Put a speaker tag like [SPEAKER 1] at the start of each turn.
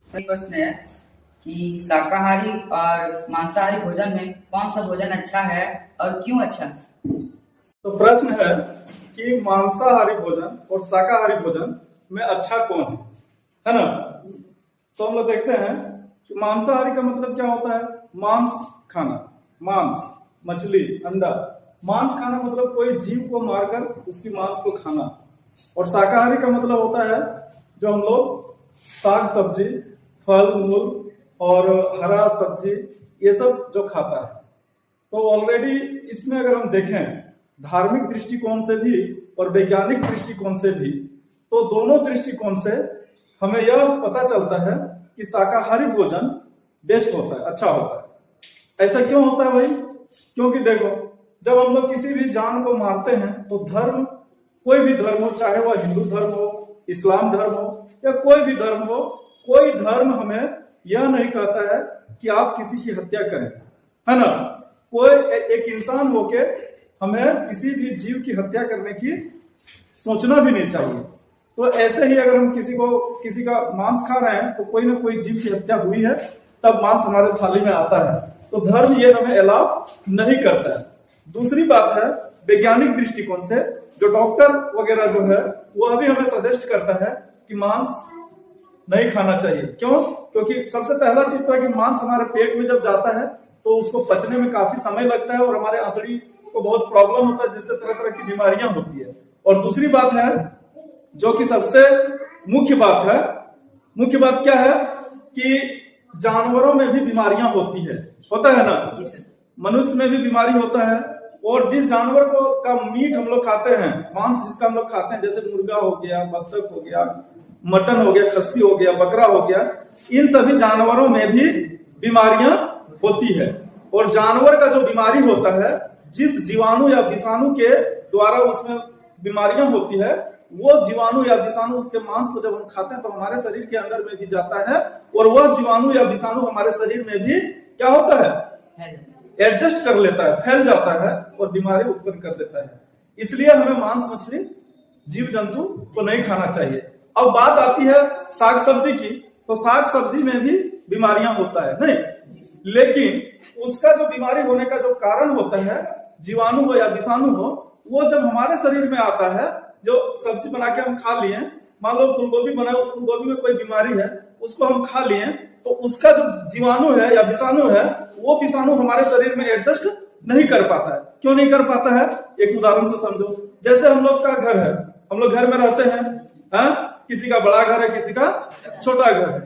[SPEAKER 1] सही प्रश्न है कि शाकाहारी और मांसाहारी भोजन में कौन सा भोजन अच्छा है और क्यों अच्छा है।
[SPEAKER 2] तो प्रश्न है कि मांसाहारी भोजन और शाकाहारी भोजन में अच्छा कौन है ना। तो हम लोग देखते हैं कि मांसाहारी का मतलब क्या होता है। मांस खाना, मांस, मछली, अंडा। मांस खाना मतलब कोई जीव को मारकर उसकी मांस को खाना। और शाकाहारी का मतलब होता है जो हम लोग साग सब्जी, फल मूल और हरा सब्जी ये सब जो खाता है। तो ऑलरेडी इसमें अगर हम देखें धार्मिक दृष्टिकोण से भी और वैज्ञानिक दृष्टिकोण से भी, तो दोनों दृष्टिकोण से हमें यह पता चलता है कि शाकाहारी भोजन बेस्ट होता है, अच्छा होता है। ऐसा क्यों होता है भाई? क्योंकि देखो, जब हम लोग किसी भी जान को मारते हैं तो धर्म, कोई भी धर्म हो, चाहे वह हिंदू धर्म हो, इस्लाम धर्म हो या कोई भी धर्म हो, कोई धर्म हमें यह नहीं कहता है कि आप किसी की हत्या करें, है ना। कोई एक इंसान होके हमें किसी भी जीव की हत्या करने की सोचना भी नहीं चाहिए। तो ऐसे ही अगर हम किसी का मांस खा रहे हैं तो कोई ना कोई जीव की हत्या हुई है, तब मांस हमारे थाली में आता है। तो धर्म ये हमें अलाउ नहीं करता है। दूसरी बात है वैज्ञानिक दृष्टिकोण से, जो डॉक्टर वगैरह जो है वो अभी हमें सजेस्ट करता है कि मांस नहीं खाना चाहिए। क्यों? क्योंकि सबसे पहला चीज तो है कि मांस हमारे पेट में जब जाता है तो उसको पचने में काफी समय लगता है और हमारे आंतड़ी को बहुत प्रॉब्लम होता है, जिससे तरह तरह की बीमारियां होती है। और दूसरी बात है जो कि सबसे मुख्य बात क्या है कि जानवरों में भी बीमारियां होती है, होता है ना। मनुष्य में भी बीमारी होता है। और जिस जानवर का मीट हम लोग खाते हैं, मांस जिसका हम लोग खाते हैं, जैसे मुर्गा हो गया, बत्तख हो गया, मटन हो गया, खस्सी हो गया, बकरा हो गया, इन सभी जानवरों में भी बीमारियां होती है। और जानवर का जो बीमारी होता है, जिस जीवाणु या विषाणु के द्वारा उसमें बीमारियां होती है, वो जीवाणु या विषाणु उसके मांस को जब हम खाते हैं तो हमारे शरीर के अंदर में भी जाता है और वह जीवाणु या विषाणु हमारे शरीर में भी क्या होता है, एडजस्ट कर लेता है, फैल जाता है और बीमारी उत्पन्न कर देता है। इसलिए हमें मांस मछली जीव जंतु को नहीं खाना चाहिए। अब बात आती है साग सब्जी की, तो साग सब्जी में भी बीमारियां होता है नहीं, लेकिन उसका जो बीमारी होने का जो कारण होता है, जीवाणु हो या विषाणु हो, वो जब हमारे शरीर में आता है, जो सब्जी बना के हम खा लिए, मान लो फूलगोभी बनाए, उस फूलगोभी में कोई बीमारी है, उसको हम खा लिए, तो उसका जो जीवाणु है या विषाणु है, वो विषाणु हमारे शरीर में एडजस्ट नहीं कर पाता है। क्यों नहीं कर पाता है? एक उदाहरण से समझो। जैसे हम लोग का घर है, हम लोग घर में रहते हैं, किसी का बड़ा घर है, किसी का छोटा घर है।